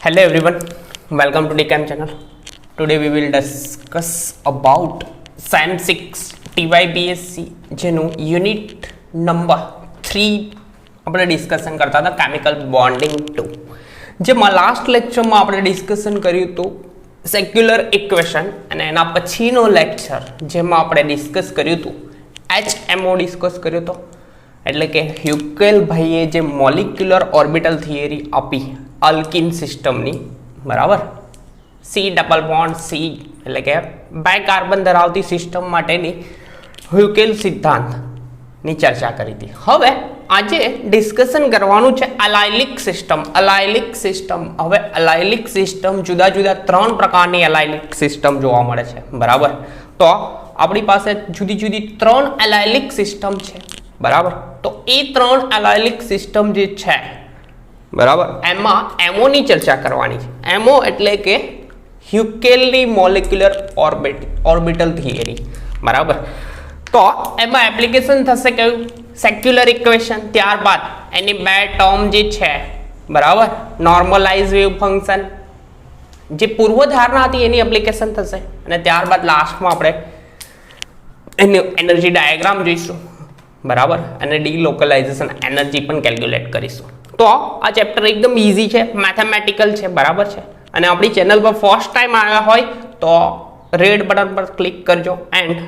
Hello everyone, welcome to DCAM channel. Today we will discuss about SAM 6 TYBSc જેનું unit number 3 આપણે discussion કરતા હતા chemical bonding 2 જેમાં last લેક્ચરમાં આપણે ડિસ્કશન કર્યું હતું સેક્યુલર ઇક્વેશન અને એના પછીનો લેક્ચર જેમાં આપણે ડિસ્કસ કર્યું હતું HMO ડિસ્કસ કર્યો હતો એટલે કે હ્યુકેલ ભાઈએ જે મોલિક્યુલર ઓર્બિટલ થિયરી આપી અલ્કિન સિસ્ટમની બરાબર C ડબલ બોન્ડ C એટલે કે બે કાર્બન ધરાવતી સિસ્ટમ માટેની હ્યુકેલ સિદ્ધાંતની ચર્ચા કરી હતી. હવે આજે ડિસ્કશન કરવાનું છે અલાયલિક સિસ્ટમ. હવે અલાયલિક સિસ્ટમ જુદા જુદા ત્રણ પ્રકારની અલાયલિક સિસ્ટમ જોવા મળે છે બરાબર. તો આપણી પાસે જુદી જુદી ત્રણ અલાયલિક સિસ્ટમ છે બરાબર. તો એ ત્રણ અલાયલિક સિસ્ટમ જે છે બરાબર એમાં એમોની ચર્ચા કરવાની છે. એમઓ એટલે કે હ્યુકેલની મોલિક્યુલર ઓર્બિટલ થિયરી બરાબર. તો એમાં એપ્લિકેશન થશે કયું સેક્યુલર ઇક્વેશન. ત્યારબાદ એની બે ટર્મ જે છે બરાબર નોર્મલાઇઝ વેવ ફંક્શન જે પૂર્વધારણા હતી એની એપ્લિકેશન થશે અને ત્યારબાદ લાસ્ટમાં આપણે એની એનર્જી ડાયાગ્રામ જોઈશું બરાબર અને ડીલોકલાઇઝેશન એનર્જી પણ કેલ્ક્યુલેટ કરીશું. તો આ ચેપ્ટર એકદમ ઇઝી છે, મેથેમેટિકલ છે બરાબર છે. અને આપણી ચેનલ પર ફર્સ્ટ ટાઈમ આવ્યા હોય તો રેડ બટન પર ક્લિક કરજો એન્ડ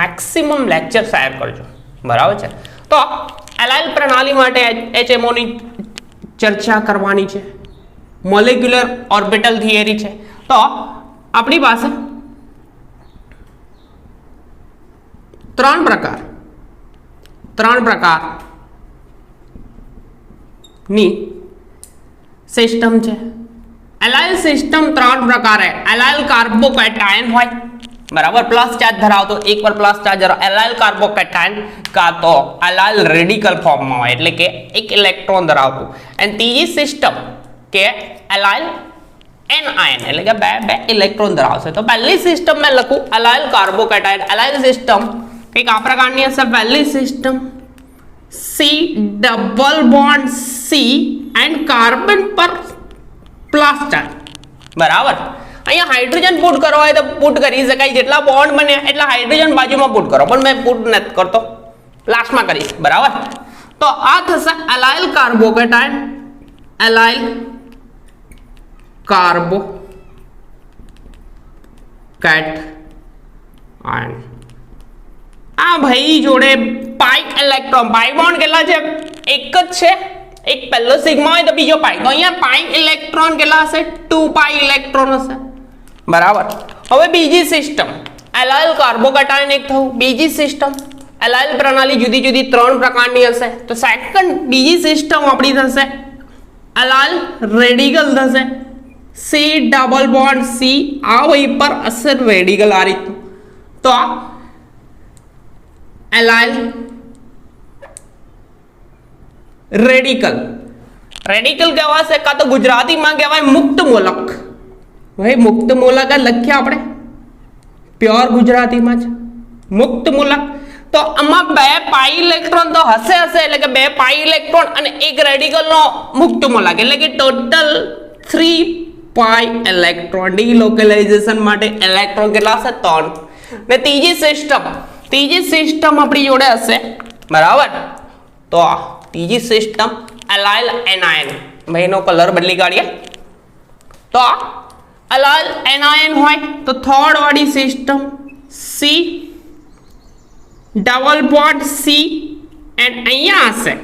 મેક્સિમમ લેક્ચર શેર કરજો બરાબર છે. તો એલાઇલ પ્રણાલી માટે HMO ની ચર્ચા કરવાની છે, મોલેક્યુલર ઓર્બિટલ થિયરી છે. તો આપણી પાસે ત્રણ પ્રકારની સિસ્ટમ છે. એલાઇલ સિસ્ટમ ત્રણ પ્રકારે એલાઇલ કાર્બોકેટાયન હોય બરાબર પ્લસ ચાર્જ ધરાવતો એક પર પ્લસ ચાર્જ ધરાવતો એલાઇલ કાર્બોકેટાયન કાં તો એલાઇલ રેડિકલ ફોર્મમાં હોય એટલે કે એક ઇલેક્ટ્રોન ધરાવતું. અને ત્રીજી સિસ્ટમ કે એલાઇલ એનઆયન એટલે કે બે ઇલેક્ટ્રોન ધરાવશે. તો પહેલી સિસ્ટમ મેં લખું એલાઇલ કાર્બોકેટાયન. એલાઇલ સિસ્ટમ એક આ પ્રકારની હશે. પહેલી system C double bond C and carbon પર પ્લસ ચાર્જ બરાબર. અહીંયા હાઇડ્રોજન પુટ કરવા હોય તો પુટ કરી શકાય, જેટલા બોન્ડ બને એટલા હાઇડ્રોજન બાજુમાં પુટ કરો, પણ મેં પુટ નથી કરતો, લાસ્ટમાં કરીશ બરાબર. તો આ થશે એલાઇલ કાર્બોકેટાયન, એલાઇલ કાર્બોકેટાયન. આ ભાઈ જોડે પાઈ ઇલેક્ટ્રોન, પાઈ બોન્ડ કેટલા છે? એક જ છે. એક પહેલો સિગ્મા હોય તો બીજો પાઈ. તો અહીંયા પાઈ ઇલેક્ટ્રોન કેટલા હશે? 2 પાઈ ઇલેક્ટ્રોન હશે બરાબર. હવે બીજી સિસ્ટમ એલાઇલ કાર્બોકેટાયન એક થયું. બીજી સિસ્ટમ એલાઇલ પ્રણાલી જુદી જુદી ત્રણ પ્રકારની હશે. તો સેકન્ડ બીજી સિસ્ટમ આપણી થશે એલાઇલ રેડિકલ થશે. C ડબલ બોન્ડ C આ વહી પર હશે રેડિકલ આ રીતનું. તો એલાઇલ રેડિકલ કહેવાશે કાં તો ગુજરાતીમાં કહેવાય મુક્ત મૂલક. ભાઈ મુક્ત મૂલક લખ્યા આપણે પ્યોર ગુજરાતીમાં જ મુક્ત મૂલક. તો આમાં બે પાઈ ઇલેક્ટ્રોન તો હશે એટલે કે બે પાઈ ઇલેક્ટ્રોન અને એક રેડિકલનો મુક્ત મૂલક એટલે કે ટોટલ 3 પાઈ ઇલેક્ટ્રોન. ડીલોકલાઇઝેશન માટે ઇલેક્ટ્રોન કેટલા હશે? 3. ને ત્રીજી સિસ્ટમ આપણી જોડે હશે બરાબર. તો ત્રીજી સિસ્ટમ એલાઇલ એનાયન. ભાઈ એનો કલર બદલી કાઢીએ. તો એલાઇલ એનાયન હોય તો થર્ડ વાળી system C double bond C and અહીંયા હશે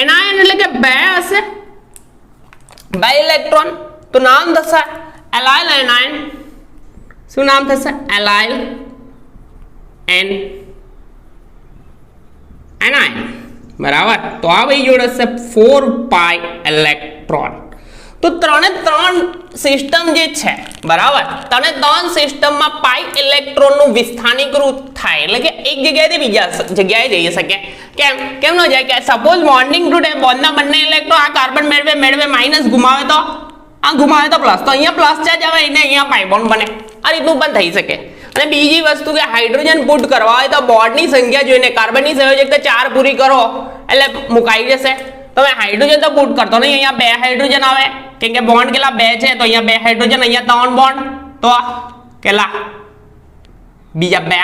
એનાયન એટલે કે બે હશે બે ઇલેક્ટ્રોન. તો નામ થશે એલાઇલ એનાયન. શું નામ થશે? એલાઇલ એનાયન બરાબર. તો આ ભાઈ જોડે છે 4 પાઈ ઇલેક્ટ્રોન. તો ત્રણે ત્રણ સિસ્ટમ જે છે બરાબર ત્રણ સિસ્ટમમાં પાઈ ઇલેક્ટ્રોનનું વિસ્થાનીકૃત થાય એટલે કે એક જગ્યાએથી બીજા જગ્યાએ જઈ શકે. કેમ ન જાય? કે સપોઝ બોન્ડિંગ તૂટે, બોન્ડના બંને ઇલેક્ટ્રોન આ કાર્બન મેળવે માઇનસ ગુમાવે તો આ ગુમાવે તો પ્લસ, તો અહીંયા પ્લસ ચાર્જ આવે એને અહીંયા પાઈ બોન્ડ બને. આ રીતનું પણ થઈ શકે. અને બીજી વસ્તુ કે હાઇડ્રોજન પુટ કરવા હોય તો બોન્ડની સંખ્યા જોઈને કાર્બનની સંયોજકતા 4 પૂરી કરો એટલે મુકાઈ જશે. તમે હાઇડ્રોજન તો પુટ કરતો નહીં, અહીંયા 2 હાઇડ્રોજન આવે કેમ કે બોન્ડ કેટલા 2 છે, તો અહીંયા 2 હાઇડ્રોજન, અહીંયા 3 બોન્ડ, તો કેટલા બીજા 2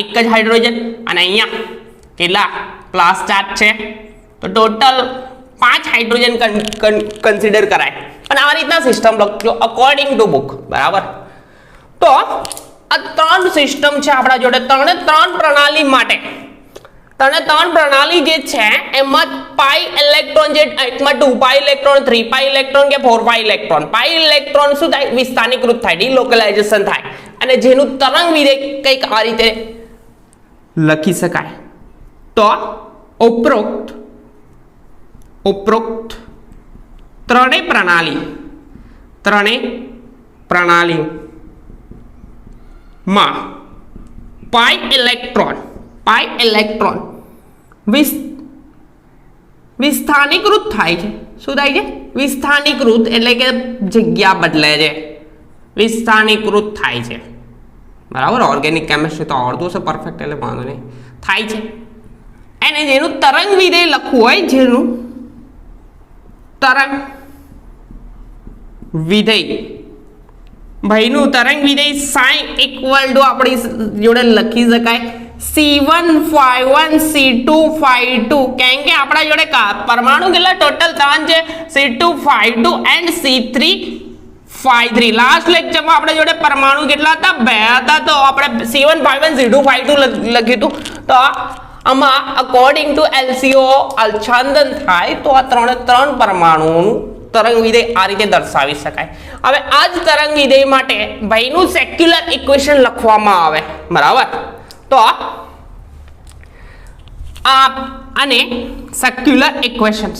એક જ હાઇડ્રોજન, અને અહીંયા કેટલા પ્લસ ચાર્જ છે, તો ટોટલ 5 હાઇડ્રોજન કન્સિડર કરાય. અને આ રીતના સિસ્ટમ લખજો અકોર્ડિંગ ટુ બુક, બરાબર. તો આ 3 સિસ્ટમ છે આપણા જોડે, 3 પ્રણાલી માટે 3 પ્રણાલી જે છે એમાં પાઈ ઇલેક્ટ્રોન, જે એકમાં 2 પાઈ ઇલેક્ટ્રોન, 3 પાઈ ઇલેક્ટ્રોન કે 4 પાઈ ઇલેક્ટ્રોન, પાઈ ઇલેક્ટ્રોન શું થાય, વિસ્થાનીકૃત થાય, ડિલોકલાઇઝેશન થાય, અને જેનું તરંગ વિધેય કંઈક આ રીતે લખી શકાય. તો ઉપરોક્ત ત્રણેય પ્રણાલીમાં પાઈ ઇલેક્ટ્રોન વિસ્થાનીકૃત થાય છે. શું થાય છે? વિસ્થાનીકૃત એટલે કે જગ્યા બદલે છે, વિસ્થાનીકૃત થાય છે, બરાબર. ઓર્ગેનિક કેમિસ્ટ્રી તો આવડતું હશે પરફેક્ટ, એટલે વાંધો નહીં, થાય છે. અને જેનું તરંગ વિધેય લખવું હોય, જેનું તરંગ વિધેય, ભાઈનું તરંગ વિધેય સાઈ ઇક્વલ ટુ આપણી જોડે લખી શકાય C1 C2 કેમ કે આપણા જોડે પરમાણુ કેટલા ટોટલ 3 છે, C2 એન્ડ C3 લાસ્ટ લેક્ચરમાં આપણા જોડે પરમાણુ કેટલા હતા? 2 હતા. તો આપણે C1 C2 લખ્યું હતું. તો આમાં અકોર્ડિંગ ટુ LCO અલ્છાંદન થાય તો આ 3 પરમાણુઓનું તરંગ વિધેય આ રીતે દર્શાવી શકાય. હવે આ જ તરંગ વિધેય માટે ભાઈનું સેક્યુલર ઇક્વેશન લખવામાં આવે, બરાબર. તો અને સેક્યુલર ઇક્વેશન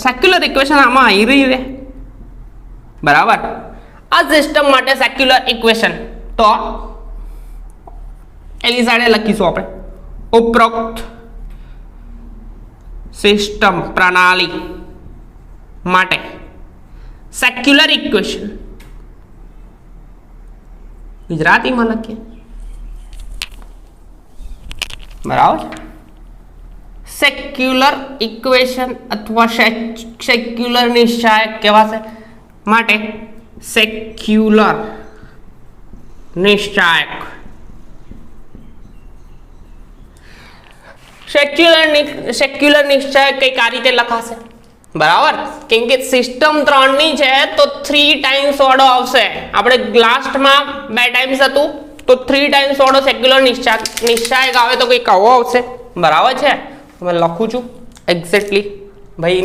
આમાં આવી રહી છે, બરાબર. આ સિસ્ટમ માટે સેક્યુલર ઇક્વેશન તો એલિઝાડે લખીશું આપણે ઉપરોક્ત સિસ્ટમ પ્રણાલી માટે સેક્યુલર ઇક્વેશન ગુજરાતીમાં લખીએ, બરાબર. સેક્યુલર ઇક્વેશન અથવા સેક્યુલર નિશ્ચાયક કહેવાશે, માટે સેક્યુલર નિશ્ચાયક સેક્યુલર નિશ્ચાયક કંઈક આ રીતે લખાશે, બરાબર. કેમ કે સિસ્ટમ 3 ની છે તો 3 ટાઈમ્સ ઓર્ડર આવશે. આપણે લાસ્ટમાં 2 ટાઈમ્સ હતું તો 3 ટાઈમ્સ ઓર્ડર સેક્યુલર નિશ્ચાયક આવે તો કંઈક આવો આવશે, બરાબર છે. હું લખું છું એક્ઝેક્ટલી ભાઈ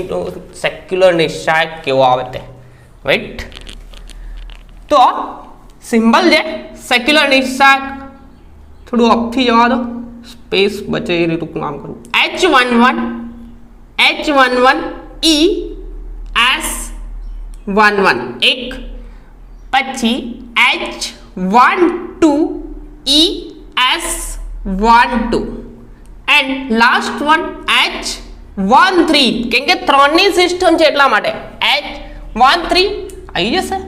સેક્યુલર નિશ્ચાયક કેવો આવે તે, રાઈટ. તો સિમ્બલ છે સેક્યુલર નિશ્ચાયક, થોડું અપથી જવા દો, સ્પેસ બચે એ રીતનું કામ કરું. H11 ES11 એક, પછી H12 ES12 and last one H13, કેમ કે 3 ની સિસ્ટમ છે એટલા માટે H13 આવી જશે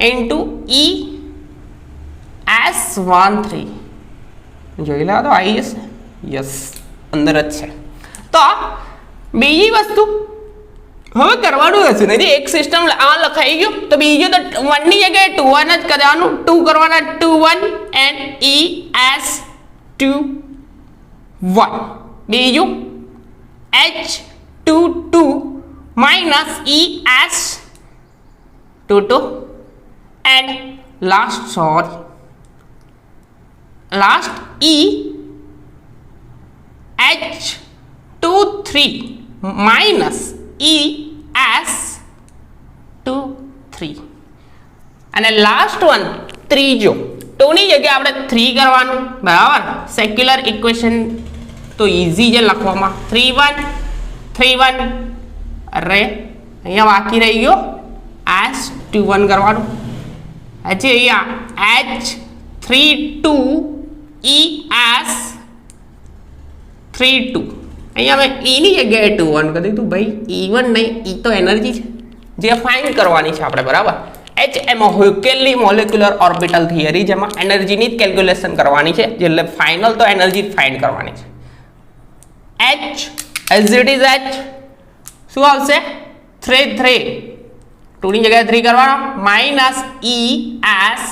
ઇન્ટુ ES13, જોઈ લો તો આવી જશે, યસ અંદર જ છે. તો બીજી વસ્તુ હવે કરવાનું હશે નથી, એક સિસ્ટમ આ લખાઈ ગયું તો બીજું તો 1 ની જગ્યાએ 2 જ કરવાનું, 2 કરવાના 21 એન્ડ ES21, બીજું H22 minus ES22 and last H23 minus ES23 અને લાસ્ટ વન ત્રીજો, 2 ની જગ્યાએ આપણે 3 કરવાનું, બરાબર. સેક્યુલર ઇક્વેશન તો ઈઝી છે લખવામાં, 3 1 અરે અહીંયા બાકી રહી ગયો S21 કરવાનું, હજી અહીંયા H32 ES32, અહીંયા મેં એની જગ્યાએ 21 કરી દીધું ભાઈ, E1 નહીં, E તો એનર્જી છે જે ફાઇન્ડ કરવાની છે આપણે, બરાબર. H એમાં હોકેલની મોલેક્યુલર ઓર્બિટલ થિયરી, જેમાં એનર્જીની જ કેલ્ક્યુલેશન કરવાની છે, એટલે ફાઇનલ તો એનર્જી ફાઇન્ડ કરવાની છે. H as it is H શું આવશે 3 2 ની જગ્યાએ 3 કરવાનો minus E S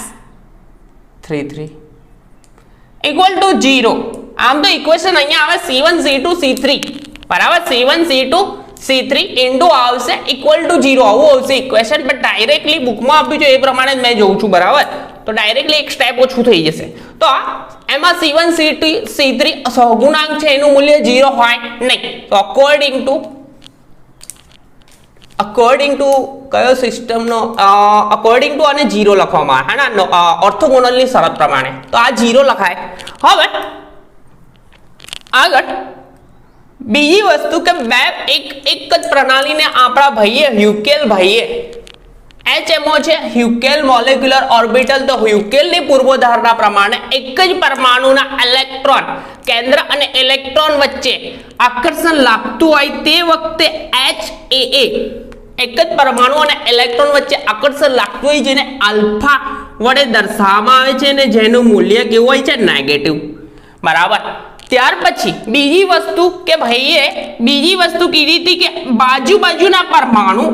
3 equal to 0. આમ તો ઇક્વેશન અહીંયા આવે C1 C2 C3 બરાબર. C1 C2 C3 ઇન્ટુ આવશે ઇક્વલ ટુ 0 આવું આવશે ઇક્વેશન. બટ ડાયરેક્ટલી બુકમાં આપ્યું છે એ પ્રમાણે જ મેં જોઉં છું બરાબર. તો ડાયરેક્ટલી એક સ્ટેપ ઓછું થઈ જશે. તો એમાં C1 C2 C3 સહગુણાંક છે એનું મૂલ્ય 0 હોય નહીં. તો અકોર્ડિંગ ટુ કયો સિસ્ટમનો અકોર્ડિંગ ટુ અને 0 લખવામાં આવે હે ને ઓર્થોગોનલની શરત પ્રમાણે. તો આ 0 લખાય. હવે આગળ બીજી વસ્તુ કે બે એક જ પ્રણાલીને આપણા ભાઈએ હ્યુકેલ ભાઈએ HMO છે હ્યુકેલ મોલેક્યુલર ઓર્બિટલ. તો હ્યુકેલની પૂર્વધારણા પ્રમાણે એક જ પરમાણુના ઇલેક્ટ્રોન કેન્દ્ર અને ઇલેક્ટ્રોન વચ્ચે આકર્ષણ લાગતું હોય તે વખતે HAA એક જ પરમાણુ અને ઇલેક્ટ્રોન વચ્ચે આકર્ષણ લાગતું હોય જેને આલ્ફા વડે દર્શાવવામાં આવે છે અને જેનું મૂલ્ય કેવું હોય છે નેગેટિવ બરાબર. ત્યાર પછી બીજી વસ્તુ કે ભાઈએ બીજી વસ્તુ કીધી હતી કે બાજુના પરમાણુ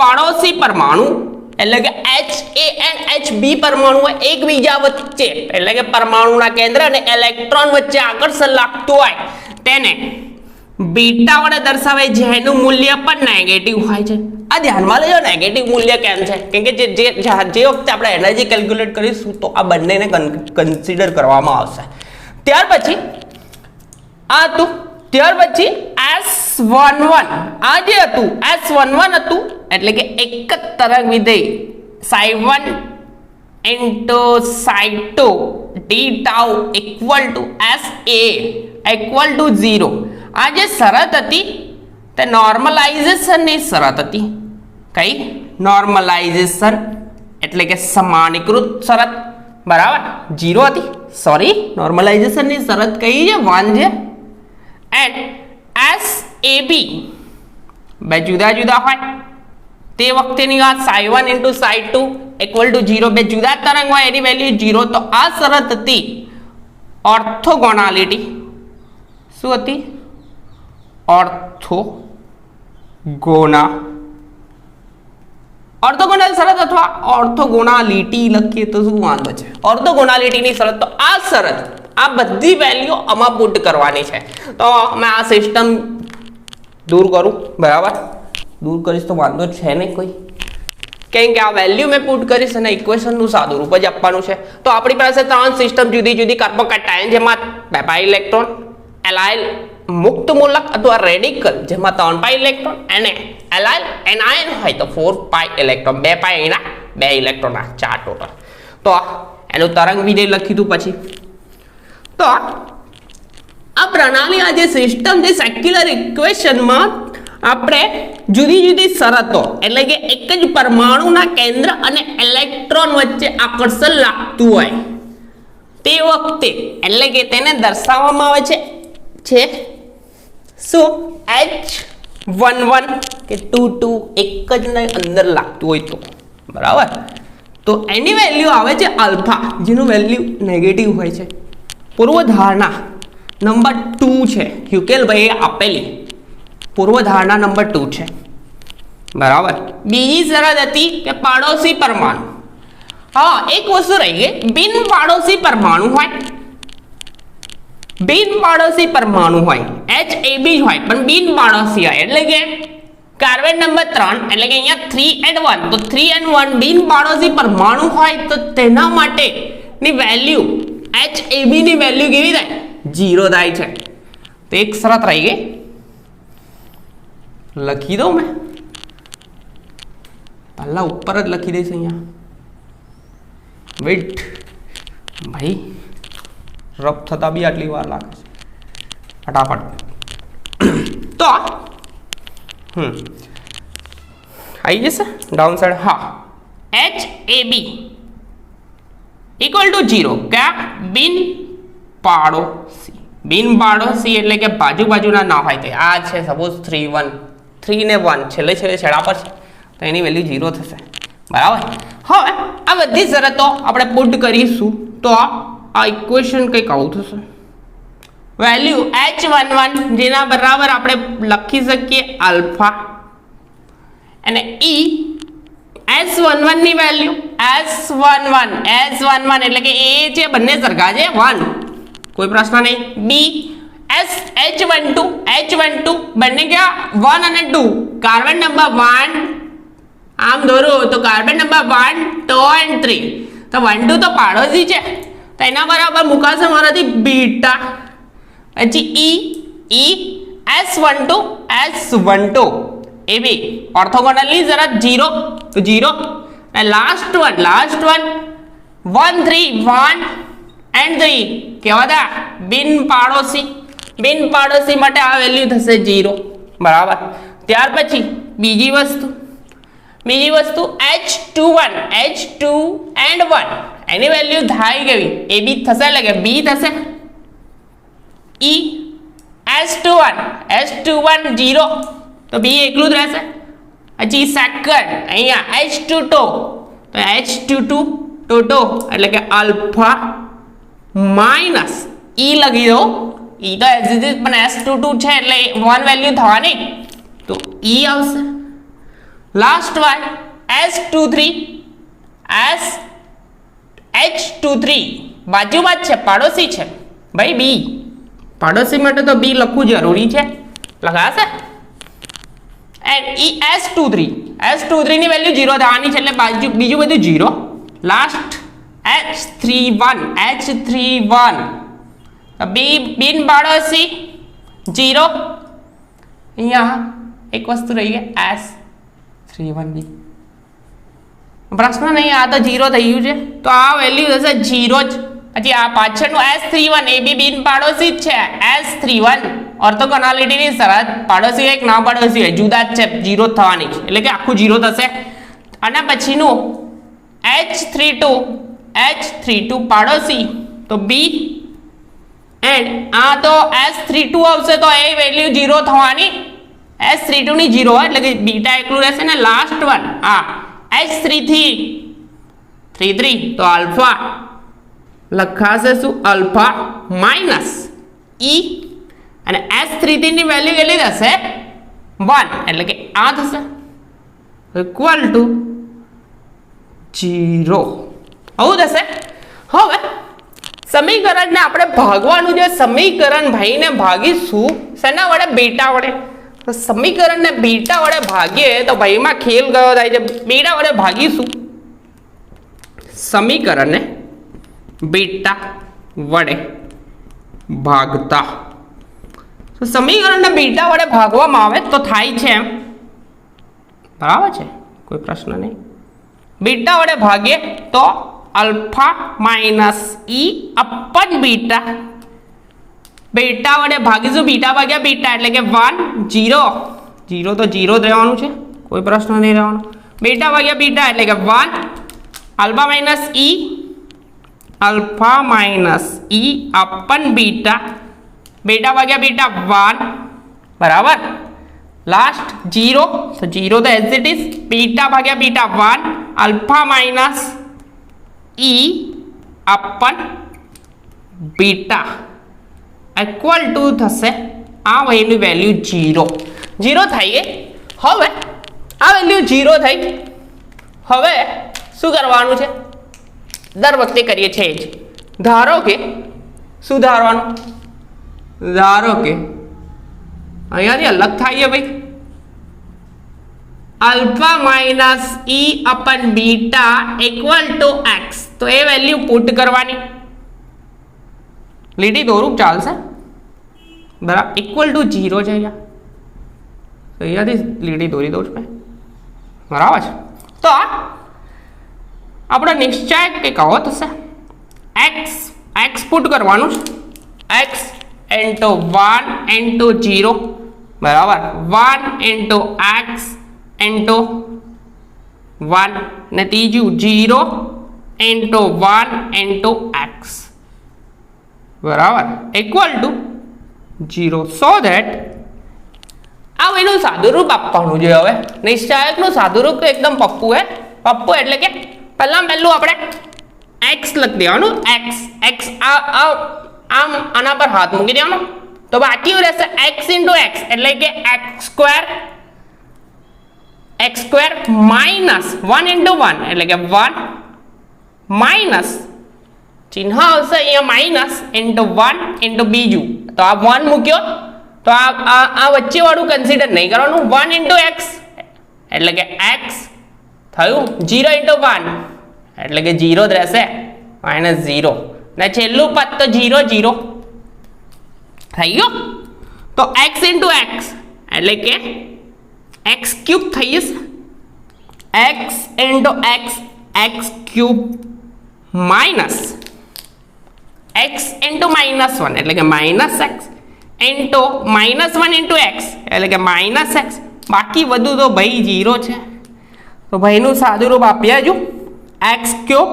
પડોશી પરમાણુ એટલે કે HA and HB પરમાણુ એકબીજા વચ્ચે એટલે કે પરમાણુના કેન્દ્ર અને ઇલેક્ટ્રોન વચ્ચે આકર્ષણ લાગતું હોય તેને બીટા વડે દર્શાવે જેનું મૂલ્ય પણ નેગેટિવ હોય છે. આ ધ્યાનમાં લેજો નેગેટિવ મૂલ્ય કેમ છે કેમ કે જે વખતે આપણે એનર્જી કેલ્ક્યુલેટ કરીશું તો આ બંનેને કન્સિડર કરવામાં આવશે. ત્યાર પછી S11 આ જે હતું S11 હતું એટલે કે એક જ તરંગ વિધેય psi1 into psi2 d tau equal to SA equal to 0. આ જે શરત હતી તે નોર્મલાઇઝેશનની શરત હતી. કઈ નોર્મલાઇઝેશન એટલે કે સમાનીકૃત શરત બરાબર 0 હતી. સોરી નોર્મલાઇઝેશનની શરત કઈ છે 1 છે. એન્ડ SAB બે જુદા હોય તે વખતેની વાત psi1 into psi2 equal to 0 બે જુદા તરંગ હોય એની વેલ્યુ 0. તો આ શરત હતી ઓર્થોગોનાલિટી. શું હતી ઓર્થોગોનલ શરત અથવા ઓર્થોગોનાલિટી લખીએ તો શું વાંધો છે ઓર્થોગોનાલિટીની શરત. તો આ શરત આ બધી વેલ્યુ આમાં પુટ કરવાની છે. તો મેં આ સિસ્ટમ દૂર કરું બરાબર. દૂર કરીશ તો વાંધો છે નહીં કોઈ કેમ કે આ વેલ્યુ મેં પુટ કરીશ અને ઇક્વેશનનું સાદું રૂપ જ આપવાનું છે. તો આપણી પાસે ત્રણ સિસ્ટમ જુદી કાર્બોકેટાયન જેમાં 2 પાઈ ઇલેક્ટ્રોન એલાઇલ મુક્ત મૂલક અથવા રેડિકલ જેમાં 3 પાઈ ઇલેક્ટ્રોન અને એલાઇલ એનાયન હોય તો 4 પાઈ ઇલેક્ટ્રોન 2 પાઈ અહીંના 2 ઇલેક્ટ્રોન 4 ટોટલ. તો એનું તરંગ વિધેય લખી દઉં પછી. તો આ પ્રણાલી આ જે સિસ્ટમ જે સેક્યુલર ઇક્વેશનમાં આપણે જુદી શરતો એટલે કે એક જ પરમાણુના કેન્દ્ર અને ઇલેક્ટ્રોન વચ્ચે આકર્ષણ લાગતું હોય તે વખતે એટલે કે તેને દર્શાવવામાં આવે છે શું H11 કે 22 એક જ ને અંદર લાગતું હોય તો બરાબર. તો એની વેલ્યુ આવે છે આલ્ફા જેનું વેલ્યુ નેગેટિવ હોય છે. પૂર્વધારણા નંબર 2 છે હ્યુકેલ ભાઈએ આપેલી પૂર્વધારણા નંબર 2 છે બરાબર. બીજી શરત હતી કે પાડોશી પરમાણુ. હા એક વસ્તુ રહી ગઈ બિન પાડોશી પરમાણુ હોય HAB હોય પણ બિન પાડોશી હોય એટલે કે કાર્બન નંબર 3 એટલે કે અહીંયા 3 and 1 તો 3 and 1 બિન પાડોશી પરમાણુ હોય તો તેના માટે ની વેલ્યુ HAB ની વેલ્યુ કેવી થાય 0 થાય છે. તો એક શરત રહી ગઈ લખી દઉં મેં પહેલા ઉપર જ લખી દઈશ અહીંયા. વેઇટ ભાઈ રફ થતા બી આટલી વાર લાગે છે ફટાફટ. તો આવી જશે ડાઉન સાઈડ. હા HAB ઇક્વલ ટુ 0 ક્યાં બિન પાડોશી એટલે કે બાજુના ના હોય. આ છે સપોઝ 3 ને 1 છેલ્લે છેડા પર છે તો એની વેલ્યુ 0 થશે બરાબર. હવે આ બધી શરતો આપણે પુટ કરીશું તો આ ઇક્વેશન કંઈક આવું થશે. વેલ્યુ H11 જેના બરાબર આપણે લખી શકીએ આલ્ફા અને S11 ની વેલ્યુ S11 એટલે કે એ છે બંને સરખા છે 1, કોઈ પ્રશ્ન નહીં. બી H12 બંને ક્યાં 1 અને 2, કાર્બન નંબર 1 આમ દોરો તો કાર્બન નંબર 1, 2 and 3, તો 1 2 તો પાડોશી છે તો એના બરાબર મુકાશે મારાથી બીટા. પછી S12 એ બી ઓર્થોગોનલી જરા 0 તો 0, અને લાસ્ટ વન 1 3 and 3 કેવા હતા બિન પાડોશી માટે આ વેલ્યુ થશે 0, બરાબર. ત્યાર પછી બીજી વસ્તુ H2 and 1 એની વેલ્યુ થાય કેવી એ બી થશે એટલે કે બી થશે. S21 0 તો બી એકલું જ રહેશે. પછી સેકન્ડ અહીંયા H22 તો H22 એટલે કે આલ્ફા માઇનસ લખી દો. તો પણ S22 છે એટલે 1 વેલ્યુ થવાની તો આવશે. લાસ્ટ વન H23 બાજુમાં જ છે, પાડોશી છે ભાઈ બી. પાડોશી માટે તો બી લખવું જરૂરી છે, લખાશે. એન્ડ S23 ની વેલ્યુ 0 થવાની છે એટલે બીજું બધું 0. લાસ્ટ H31 બિન પાડોશી 0. અહીંયા એક વસ્તુ રહી ગઈ S31 બી, પ્રશ્ન નહીં, આ તો 0 થઈ ગયું છે તો આ વેલ્યુ થશે 0 જ. પછી આ પાછળનું S31 એ બી બિન પાડોશી જ છે. S31 ઓર્થોગોનાલિટીની શરત પાડોશી એક ના પાડોશી હોય જુદા જ છે, 0 થવાની છે એટલે કે આખું 0 થશે. અને પછીનું H32 પાડોશી તો બી, એન્ડ આ તો S32 આવશે તો એ વેલ્યુ 0 થવાની, S32 ની 0 હોય એટલે કે બીટા એકલું રહેશે. ને લાસ્ટ વન H33 તો આલ્ફા લખાશે શું આલ્ફા માઇનસ અને S33 ની વેલ્યુ કેટલી થશે 1 એટલે કે આ થશે ઇક્વલ ટુ 0. આવું થશે. હવે સમીકરણને આપણે ભાગવાનું છે. સમીકરણ ભાઈને ભાગીશું શેના વડે બીટા વડે. તો સમીકરણને બીટા વડે ભાગીએ તો ભાઈમાં ખેલ કયો થાય છે, બીટા વડે ભાગીશું સમીકરણને બીટા વડે ભાગતા. તો સમીકરણને બીટા વડે ભાગવામાં આવે તો થાય છે એમ, બરાબર છે, કોઈ પ્રશ્ન નહીં. બીટા વડે ભાગીએ તો alpha minus upon beta. Beta વડે ભાગીશું, બીટા ભાગ્યા બીટા એટલે કે 1 0 તો 0 જ રહેવાનું છે, કોઈ પ્રશ્ન નહીં રહેવાનો. બીટા ભાગ્યા બીટા એટલે કે 1 alpha minus upon beta. Beta ભાગ્યા બીટા 1 બરાબર. લાસ્ટ 0 તો 0 તો એઝ ઇટ ઇઝ. બીટા ભાગ્યા beta 1 alpha minus upon beta equal to થશે આ એની વેલ્યુ 0 થઈ ગઈ. હવે આ વેલ્યુ 0 થઈ. હવે શું કરવાનું છે, દર વખતે કરીએ છીએ જ. ધારો કે શું ધારવાનું, ધારો કે અહીંયાથી અલગ થાય ભાઈ alpha minus upon beta equal to x. તો એ વેલ્યુ પુટ કરવાની, લીટી દોરું ચાલશે બરાબર. ઇક્વલ ટુ 0 છે અહીંયા, તો અહીંયાથી લીટી દોરી દઉં છું મેં, બરાબર છે. તો આપણો નિશ્ચય કંઈક આવો થશે. એક્સ પુટ કરવાનું છે, એક્સ ઇન્ટુ 1 ઇન્ટુ 0 બરાબર 1 ઇન્ટુ એક્સ ઇન્ટુ 1 ને ત્રીજું 0 ઇન્ટુ 1 ઇન્ટુ એક્સ બરાબર ઇક્વલ ટુ 0. સો ધેટ આ એનું સાદુરૂપ આપવાનું છે. હવે નિશ્ચાયકનું સાદુરૂપ તો એકદમ પપ્પુ હે. પપ્પુ એટલે કે પહેલું આપણે એક્સ લખી દેવાનું. એક્સ આમ આના પર હાથ મૂકી દેવાનો તો બાકી રહેશે એક્સ ઇન્ટુ એક્સ એટલે કે x square x square minus 1 into 1 એટલે કે 1 માઇનસ ચિહ્ન આવશે અહીંયા માઇનસ ઇન્ટુ 1 ઇન્ટુ બીજું તો આ 1 મૂક્યો તો આ વચ્ચે વાળું કન્સિડર નહીં કરવાનું 1 ઇન્ટુ એક્સ એટલે કે એક્સ થયું 0 ઇન્ટુ 1 એટલે કે 0 જ રહેશે માઇનસ 0 ને છેલ્લું પદ તો 0 0 થઈ ગયો તો x ઇન્ટુ એક્સ એટલે કે x ક્યુબ થઈ જશે x into x x cube minus x into minus 1 એટલે કે minus x into minus 1 into x એટલે કે માઇનસ એક્સ બાકી બધું તો ભાઈ 0 છે તો ભાઈનું સાદું રૂપ આપી આજો એક્સ ક્યુબ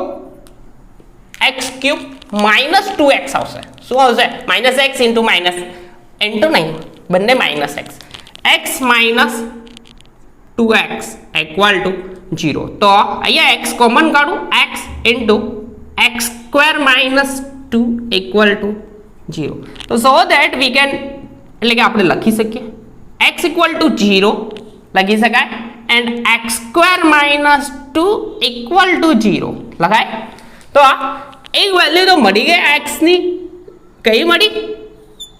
માઇનસ 2x આવશે શું આવશે માઇનસ એક્સ ઇન્ટુ નહીં બંને minus x minus 2x equal to 0 તો અહીંયા x કોમન કાઢું x into x square minus 2 equal to 0 તો સો દેટ વી કેન એટલે કે આપણે લખી શકીએ x ઇક્વલ ટુ 0 લખી શકાય and x square minus 2 equal to 0 લખાય તો આ એક વેલ્યુ તો મળી ગઈ x ની કઈ મળી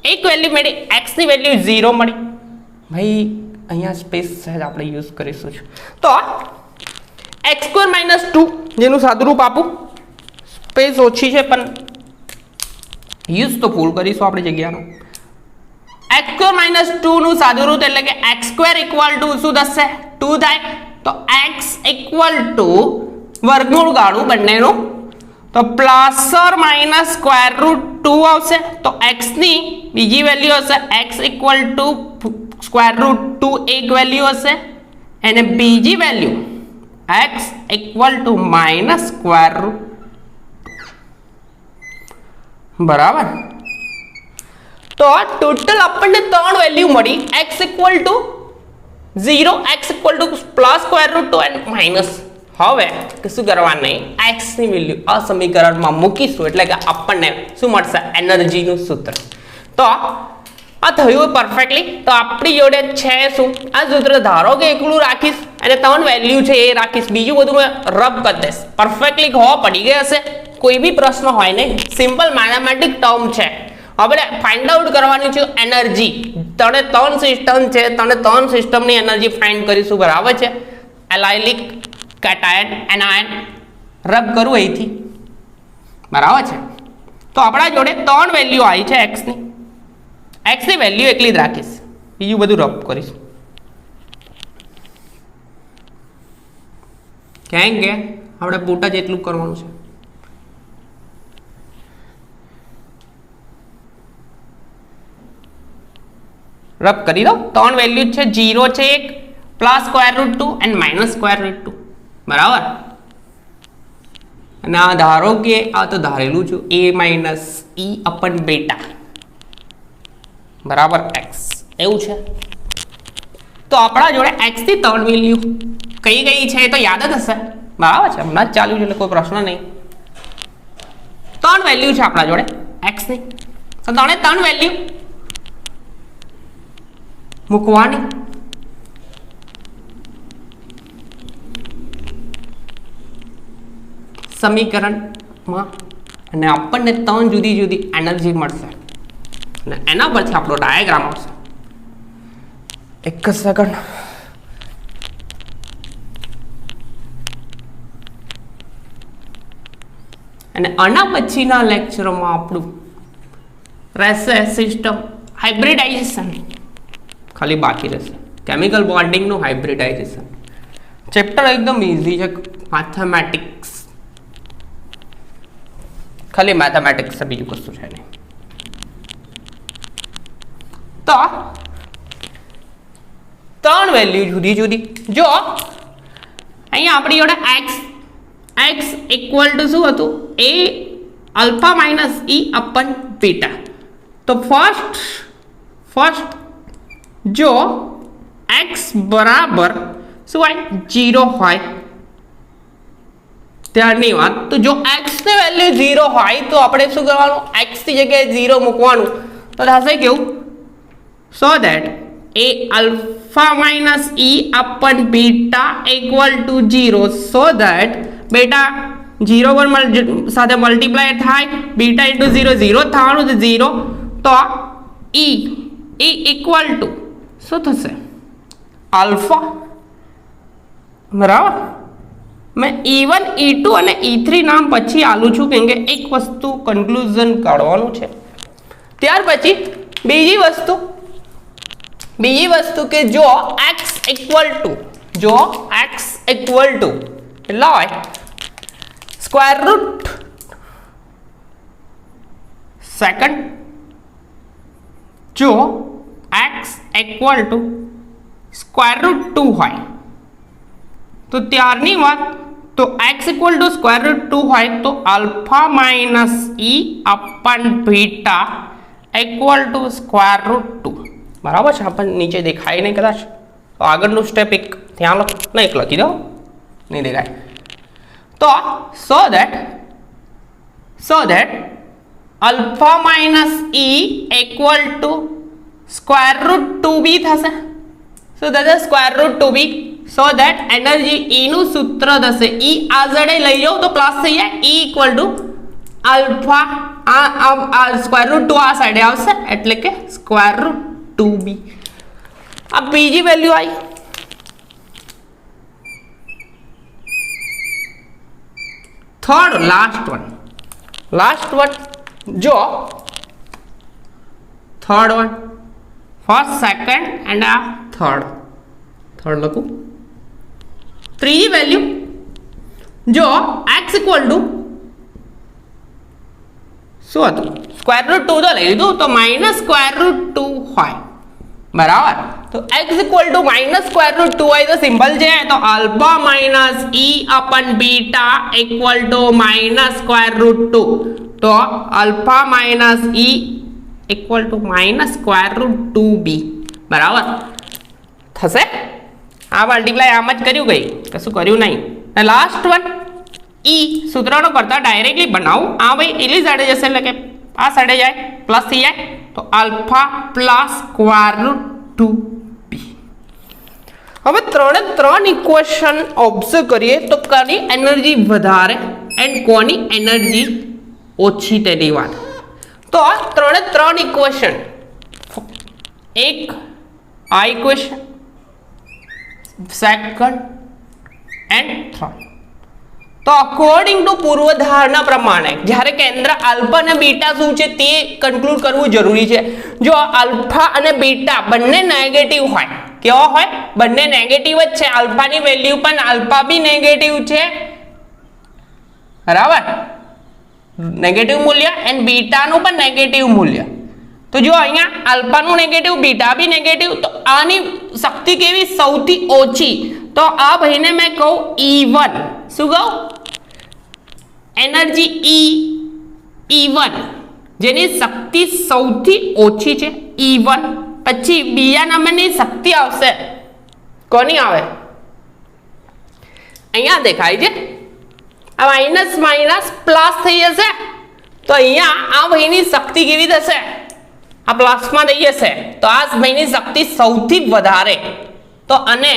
એક વેલ્યુ મળી x ની વેલ્યુ 0 મળી ભાઈ અહીંયા સ્પેસ સહેજ આપણે યુઝ કરીશું તો એક્સ સ્ક્વેર માઇનસ 2 જેનું સાદું રૂપ આપું સ્પેસ ઓછી છે પણ યુઝ તો ફૂલ કરીશું આપણે જગ્યાનો એક્સ સ્ક્વેર માઇનસ 2 નું સાદું રૂપ એટલે કે એક્સ સ્ક્વેર ઇક્વલ ટુ શું થશે 2 થાય તો એક્સ ઇક્વલ ટુ વર્ગમૂળ કાઢું બંનેનું તો plus or minus square root 2 આવશે તો x ની બીજી વેલ્યુ હશે x equal to square root 2 એક વેલ્યુ હશે અને બીજી value x equal to minus square route બરાબર તો ટોટલ આપણને ત્રણ વેલ્યુ મળી x equal two 0 x equal two plus square root 2 and minus હવે શું કરવાનું નહીં x ની વેલ્યુ આ સમીકરણમાં મૂકીશું એટલે કે આપણને શું મળશે એનર્જીનું સૂત્ર તો આ થયું પરફેક્ટલી તો આપણી જોડે છે શું આ સૂત્ર ધારો કે એકલું રાખીશ અને ત્રણ વેલ્યુ છે એ રાખીશ બીજું બધું મેં રબ કરી દઈશ પરફેક્ટલી ખબર પડી ગઈ હશે કોઈ બી પ્રશ્ન હોય નહીં સિમ્પલ મેથેમેટિક ટર્મ છે આપણે ફાઇન્ડ આઉટ કરવાની છે એનર્જી તને ત્રણ સિસ્ટમ છે તને ત્રણ સિસ્ટમની એનર્જી ફાઇન્ડ કરીશું બરાબર છે એલાયલિક કેટાયન એનાયન રબ કરું અહીંથી બરાબર છે તો આપણા જોડે ત્રણ વેલ્યુ આવી છે x ની વેલ્યુ એકલી જ રાખીશ બીજું બધું રબ કરીશ કેમ કે આપણે પોટા જેટલું કરવાનું છે રબ કરી દો ત્રણ વેલ્યુ છે 0 છે એક plus square root 2 and minus square root 2 બરાબર અને આ ધારો કે આ તો ધારેલું છું a માઇનસ e અપન બેટા બરાબર x એવું છે તો આપણા જોડે x ની ત્રણ વેલ્યુ કઈ કઈ છે તો યાદ જ હશે બરાબર છે હમણાં જ ચાલ્યું છે એટલે કોઈ પ્રશ્ન નહીં ત્રણ વેલ્યુ છે આપણા જોડે x ની તો ત્રણ વેલ્યુ મૂકવાની સમીકરણમાં અને આપણને ત્રણ જુદી જુદી એનર્જી મળશે અને એના પરથી આપણો ડાયાગ્રામ આવશે એક જ સેકન્ડ અને આના પછીના લેક્ચરમાં આપણું રહેશે સિસ્ટમ હાઇબ્રિડાઇઝેશન ખાલી બાકી રહેશે કેમિકલ બોન્ડિંગનું હાઇબ્રિડાઇઝેશન ચેપ્ટર એકદમ ઇઝી છે મેથેમેટિક્સ ખાલી મેથેમેટિક્સ છે બીજું કશું છે નહીં તો ત્રણ વેલ્યુ જુદી જુદી જો અહીંયા આપણી જોડે x ઇક્વલ ટુ શું હતું a alpha minus e upon beta તો ફર્સ્ટ જો x બરાબર શું હોય 0 હોય ત્યારની વાત તો જો x ની વેલ્યુ 0 હોય તો આપણે શું કરવાનું x ની જગ્યાએ 0 મૂકવાનું તો થશે કેવું so that a alpha minus e upon beta equal to 0 so that beta 0 पर साथे मल्टीप्लाय थाय बीटा इंटू 0 0 थाणु तो 0 तो ई इक्वल टू शू थशे अल्फा बराबर। मैं E1 E2 અને E3 નામ પછી આલું છું કેમ કે એક વસ્તુ કન્ક્લુઝન કાઢવાનું છે। ત્યાર પછી બીજી વસ્તુ કે જો x ઇક્વલ ટુ કેટલા હોય સ્ક્વેર રૂટ સેકન્ડ જો x equal to square root 2 હોય तो ત્યારની વાત तो x equal to square root 2 है तो alpha minus e upon beta equal to square root 2 बराबर है। अपन नीचे दिखाई नहीं कदाच तो आगळનું स्टेप एक ત્યાં नहीं एक लखी दो नहीं दिखाय तो so that alpha minus E equal to square root 2 B थશે so that is square root 2 B so that energy E नु सूत्र थશે ई आ जड़े लई जाओ तो प्लस થઈ જાય ई इक्वल टू अल्फा आ स्क्वायर रूट 2 आ साइडे આવશે એટલે કે સ્ક્વેર રૂટ 2b। अब બીજી વેલ્યુ आई थर्ड लास्ट वन जो third one first second and third लखू ત્રીજી વેલ્યુ જો x ઇક્વલ ટુ શું હતું સ્ક્વેર રૂટ 2 તો લઈ લીધું તો માઇનસ સ્ક્વેર રૂટ 2 હોય બરાબર। તો x equal to minus square root 2 હોય તો સિમ્પલ છે તો alpha minus e upon beta equal to minus square root 2 तो alpha minus e equal to minus square root 2b बराबर થશે। आ मल्टीप्लाय आम ज कर्યું गई कशु कर्યું नहीं। लास्ट वन ई सूत्रનો करता डायरेक्टली बनाऊ आ भाई एली साइडे जैसे એટલે आ साइडे जाए प्लस थी जाए तो alpha plus square root 2b। હવે ત્રણે ત્રણ ઇક્વેશન ઓબ્ઝર્વ કરીએ તો કોની એનર્જી વધારે એન્ડ કોની એનર્જી ઓછી તેની વાત। તો ત્રણે ત્રણ ઇક્વેશન એક આ ઇક્વેશન सेकंड एंड थर्ड तो अकॉर्डिंग टू पूर्वधारणा प्रमाणे જ્યારે કેન્દ્ર આલ્ફા અને બીટા શું છે તે કન્ક્લુડ કરવું જરૂરી છે। જો આલ્ફા અને બીટા બંને નેગેટિવ હોય કેવો હોય બંને નેગેટિવ જ છે આલ્ફાની વેલ્યુ પણ આલ્ફા બી નેગેટિવ છે બરાબર નેગેટિવ મૂલ્ય એન્ડ બીટાનું પણ નેગેટિવ મૂલ્ય तो जो अहींया अल्फा नु नेगेटिव बीटा भी नेगेटिव तो आनी शक्ति केवी सौथी ओછી तो आ भाईने मैं कहूं E1 શું કહું एनर्जी E1 જેની શક્તિ સૌથી ઓછી છે E1 પછી બીજા નંબરની શક્તિ આવશે કોની આવે અહીંયા દેખાય છે આ માઈનસ માઈનસ પ્લસ થઈ જશે તો અહીંયા આ ભાઈની શક્તિ કેવી થશે आ प्लस में दई जैसे तो आ भाई शक्ति सौथी वधारे तो अने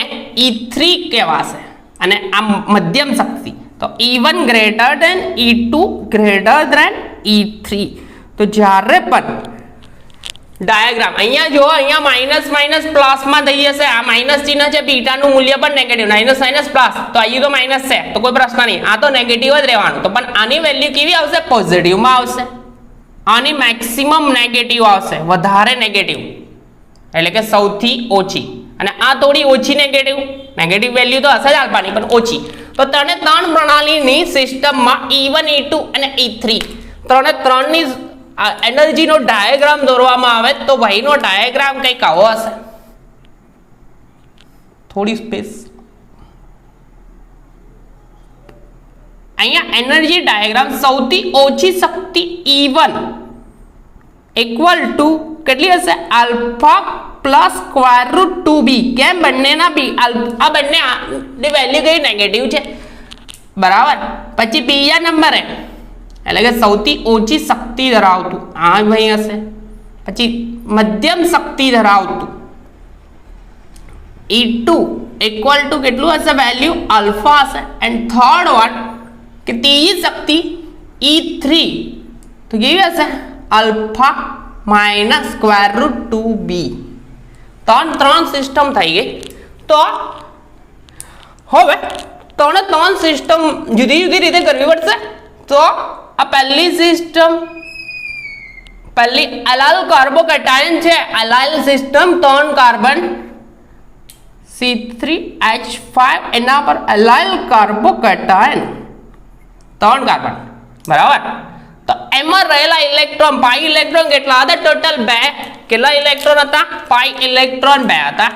E3 कहेवाशे अने आ मध्यम शक्ति तो E1 greater than E2 greater than E3 तो ज्यारे पण डायग्राम अहींया जो अहींया माइनस माइनस प्लस में दई जैसे आ माइनस चिन्ह है बीटा नु मूल्य पण नेगेटिव माइनस माइनस प्लस तो आयु तो माइनस है तो कोई प्रश्न नहीं आ तो नेगेटिव ज रहेवानुं तो पण आनी वेल्यू केवी आवशे पॉजिटिव में आवशे आनी मैक्सिमम नेगेटिव आवशे वधारे नेगेटिव એટલે કે સૌથી ઓછી અને આ થોડી ઓછી નેગેટિવ વેલ્યુ તો હશે જ આલ્ફાની પણ ઓછી તો ત્રણે ત્રણ પ્રણાલીની સિસ્ટમમાં E1 E2 અને E3 ત્રણે ત્રણની એનર્જીનો ડાયાગ્રામ દોરવામાં આવે તો ભાઈનો ડાયાગ્રામ કંઈક આવો હશે થોડી સ્પેસ અહીંયા એનર્જી ડાયાગ્રામ સૌથી ઓછી શક્તિ E1 इक्वल टू કેટલી હશે alpha plus square root 2b કેમ બંનેના બી આ બંને ની વેલ્યુ કઈ નેગેટિવ છે બરાબર। પછી બીજા નંબરે એટલે કે સૌથી ઓછી શક્તિ ધરાવતું આ ભાઈ હશે પછી મધ્યમ શક્તિ ધરાવતું E2 इक्वल टू કેટલું હશે વેલ્યુ અલ્ફા હશે એન્ડ થર્ડ વન કે ત્રીજી શક્તિ E3 તો કેવી હશે alpha minus square root 2b ત્રણ સિસ્ટમ થઈ ગઈ તો હવે ત્રણ સિસ્ટમ જુદી જુદી રીતે કરવી પડશે તો આ પહેલી સિસ્ટમ પહેલી એલાઇલ કાર્બોકેટાયન છે એલાઇલ સિસ્ટમ 3 કાર્બન C3H5 એના પર એલાઇલ કાર્બોકેટાયન 3 કાર્બન બરાબર તો એમાં રહેલા ઇલેક્ટ્રોન પાઈ ઇલેક્ટ્રોન કેટલા હતા ટોટલ 2 કેટલા ઇલેક્ટ્રોન હતા પાઈ ઇલેક્ટ્રોન 2 હતા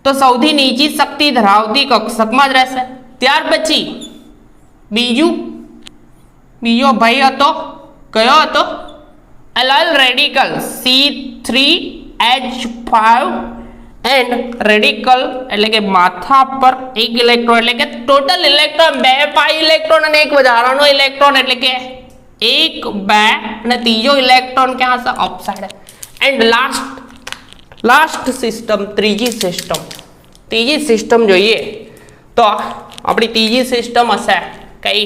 તો સૌથી નીચી શક્તિ ધરાવતી કક્ષકમાં જ રહેશે ત્યાર પછી બીજો ભાઈ હતો કયો હતો એલાઇલ રેડિકલ C3H5 એન્ડ રેડિકલ એટલે કે માથા પર એક ઇલેક્ટ્રોન એટલે કે ટોટલ ઇલેક્ટ્રોન 2 પાઈ ઇલેક્ટ્રોન અને એક વધારાનો ઇલેક્ટ્રોન એટલે કે 1 2 અને ત્રીજો ઇલેક્ટ્રોન ક્યાં હશે અપસાઇડ એન્ડ લાસ્ટ સિસ્ટમ ત્રીજી સિસ્ટમ જોઈએ તો આપણી ત્રીજી સિસ્ટમ હશે કઈ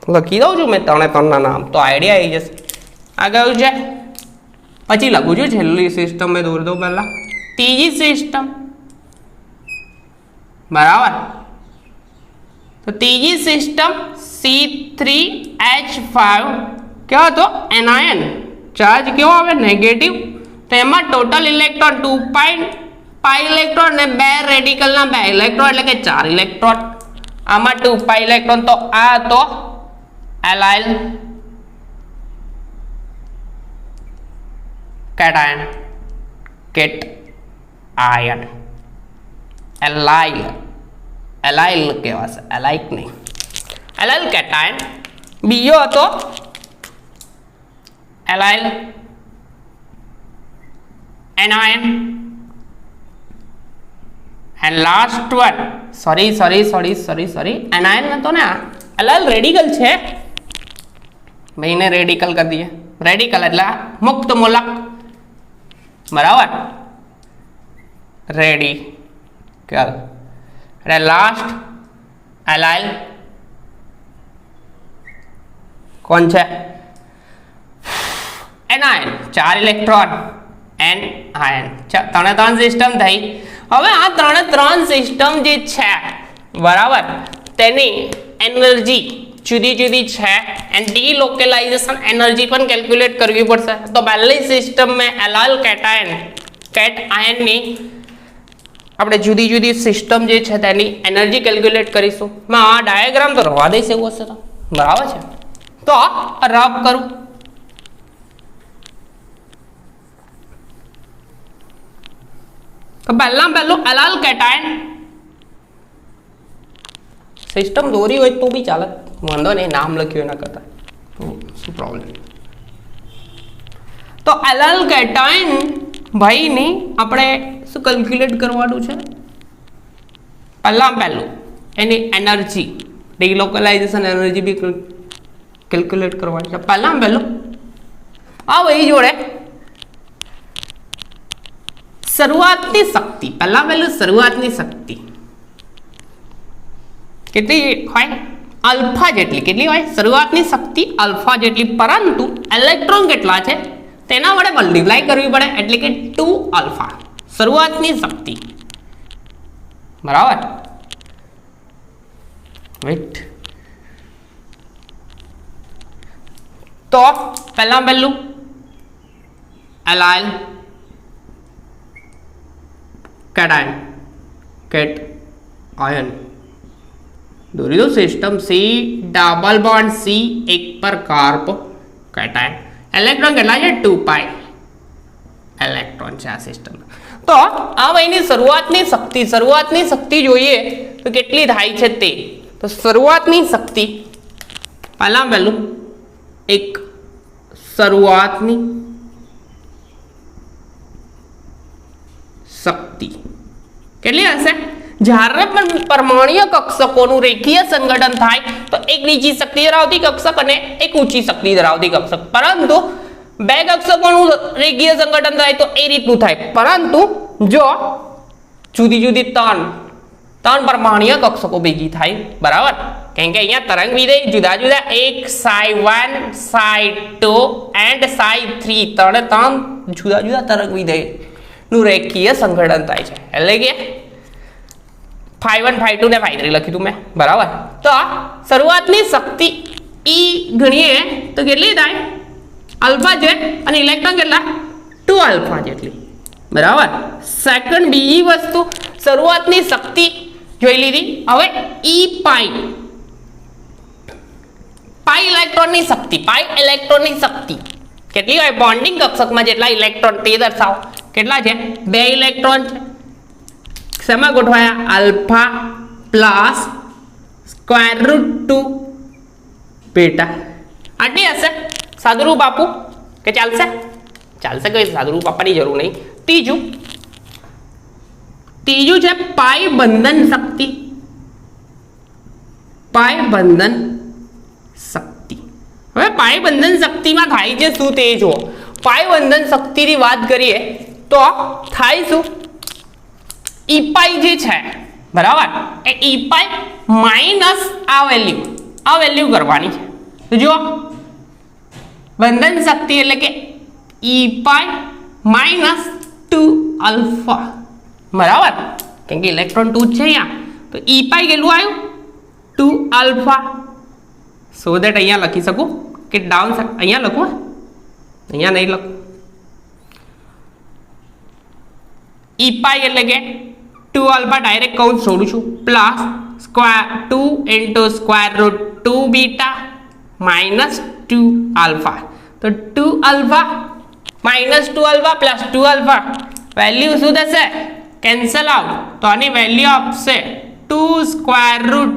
લખી દઉં છું મેં ત્રણના નામ તો આઈડિયા આવી જશે આ કયું છે પછી લખું છું છેલ્લી સિસ્ટમ મેં દોરી દઉં પહેલા ત્રીજી સિસ્ટમ બરાબર તો ત્રીજી સિસ્ટમ C3H5 કેવો હતો એનાયન ચાર્જ કેવો આવે નેગેટિવ તો એમાં ટોટલ ઇલેક્ટ્રોન 2 પાઈ ઇલેક્ટ્રોન ને 2 રેડિકલના 2 ઇલેક્ટ્રોન એટલે કે 4 ઇલેક્ટ્રોન આમાં 2 પાઈ ઇલેક્ટ્રોન તો આ તો એલાઇલ કેટાયન એલાઇલ કહેવાશે એલાઇક નહીં એલાઇલ કેટાયન બીજો હતો allyl anion and last one sorry anion હતો ને એલાઇલ રેડિકલ છે ભાઈને રેડિકલ કરી દઈએ રેડિકલ એટલે મુક્ત મૂલક બરાબર રેડિકલ એટલે લાસ્ટ એલાઇલ કોણ છે એનાયન 4 ઇલેક્ટ્રોન એન આયન ત્રણ સિસ્ટમ થઈ હવે આ ત્રણ સિસ્ટમ જે છે બરાબર તેની એનર્જી જુદી છે એન્ડ ડીલોકેલાઇઝેશન એનર્જી પણ કેલ્ક્યુલેટ કરવી પડશે તો પહેલી સિસ્ટમ में एलाइल कैटायन ની આપણે જુદી સિસ્ટમ જે છે તેની એનર્જી કેલ્ક્યુલેટ કરીશું मैं આ ડાયાગ્રામ તો રવા દઈશ એવું હશે તો બરાબર છે તો રફ કરું તો પહેલું એલાઇલ कैटायन સિસ્ટમ દોરી હોય તો બી ચાલે વાંધો નહીં નામ લખ્યું એના કરતા શું પ્રોબ્લેમ તો એલાઇલ કેટાયન ભાઈની આપણે શું કેલ્ક્યુલેટ કરવાનું છે પહેલું એની એનર્જી ડીલોકેલાઇઝેશન એનર્જી બી કેલ્ક્યુલેટ કરવાની છે પહેલું આ ભાઈ જોડે શરૂઆતની શક્તિ શરૂઆતની શક્તિ કેટલી હોય અલ્ફા જેટલી કેટલી હોય શરૂઆતની શક્તિ અલ્ફા જેટલી પરંતુ ઇલેક્ટ્રોન કેટલા છે તેના વડે મલ્ટીપ્લાય કરવી પડે એટલે કે 2 અલ્ફા શરૂઆતની શક્તિ બરાબર વેઇટ તો પહેલું એલાઇલ કેટાયન દોરી દો system C double bond C એક પર કાર્બ કેટાયન ઇલેક્ટ્રોન કેટલા છે 2 પાઈ ઇલેક્ટ્રોન છે આ સિસ્ટમ તો આ વહીની શરૂઆતની શક્તિ જોઈએ તો કેટલી થાય છે તે તો શરૂઆતની શક્તિ પહેલું એક શરૂઆતની શક્તિ કેટલી હશે જ્યારે પણ પરમાણ્વીય કક્ષકોનું રેખીય સંગઠન થાય તો એક નીચી શક્તિ ધરાવતી કક્ષક અને એક ઊંચી શક્તિ ધરાવતી કક્ષક પરંતુ બે કક્ષકોનું રેખીય સંગઠન થાય તો એ રીતનું થાય પરંતુ જો જુદી જુદી ત્રણ પરમાણ્વીય કક્ષકો ભેગી થાય, બરાબર. કેમ કે અહીંયા તરંગ વિધેય જુદા જુદા એક psi1 psi2 એન્ડ psi3 ત્રણ જુદા જુદા તરંગ વિધેય નું રેખીય સંઘટન થાય છે, એટલે કે phi1 phi2 ને phi3 લખ્યું તું મેં, બરાબર. તો શરૂઆતની શક્તિ E ગણીએ તો કેટલી થાય? અલ્ફા છે અને ઇલેક્ટ્રોન કેટલા? 2 અલ્ફા જેટલી, બરાબર. સેકન્ડ બીજી વસ્તુ, શરૂઆતની શક્તિ જોઈ લીધી. હવે E પાઈ ઇલેક્ટ્રોનની શક્તિ કેટલી હોય? બોન્ડિંગ કક્ષકમાં જેટલા ઇલેક્ટ્રોન તે દર્શાવો. કેટલા છે? 2 ઇલેક્ટ્રોન છે. શેમાં ગોઠવાયા? Alpha plus square root 2 beta. આટલી હશે સાદુરૂપ આપું કે ચાલશે? ચાલશે, કોઈ સાદુરૂપ આપવાની જરૂર નહીં. ત્રીજું છે પાઈ બંધન શક્તિ. હવે પાઈ બંધન શક્તિમાં થાય છે શું તે જુઓ. પાઈ બંધન શક્તિની વાત કરીએ તો થાય શું? ઈ પાઈ જે છે, બરાબર, એ ઈ પાઈ માઇનસ આ વેલ્યુ કરવાની છે. તો જુઓ, બંધન શક્તિ એટલે કે ઈ પાઈ માઇનસ 2 અલ્ફા, બરાબર. કેમ કે ઇલેક્ટ્રોન 2 છે અહીંયા, તો ઈ પાઈ કેટલું આવ્યું? 2 અલ્ફા. સો દેટ અહીંયા લખી શકું કે ડાઉન સાઈડ, અહીંયા લખું, અહીંયા નહીં લખું. ઈ પાઈ એટલે કે 2 અલ્ફા ડાયરેક્ટ કૌંસ છોડું છું, plus square 2 into square root 2 beta minus 2 alpha. તો 2 alpha minus 2 alpha plus 2 alpha value શું થશે? Cancel out. તો આની વેલ્યુ આપશે 2 સ્ક્વેર રૂટ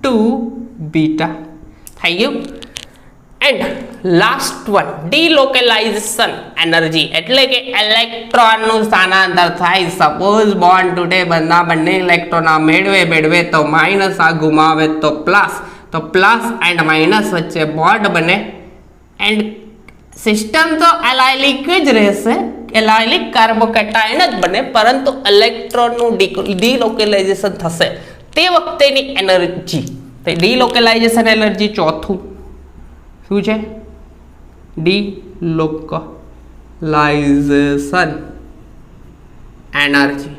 2 બીટા. થઈ ગયું. એન્ડ લાસ્ટ વન, ડિલોકેલાઇઝેશન એનર્જી એટલે કે ઇલેક્ટ્રોનનું સ્થાનાંતર થાય. સપોઝ બોન્ડ તૂટે, બંને ઇલેક્ટ્રોન આ મેળવે તો માઇનસ, આ ગુમાવે તો પ્લસ એન્ડ માઇનસ વચ્ચે બોન્ડ બને. એન્ડ સિસ્ટમ તો એલાયલિક જ રહેશે, એલાયલિક કાર્બોકેટાયન જ બને, પરંતુ ઇલેક્ટ્રોનનું ડિલોકેલાઇઝેશન થશે તે વખતેની એનર્જી, ડિલોકેલાઇઝેશન એનર્જી ચોથું શું છે? ડિલોકેલાઇઝેશન એનર્જી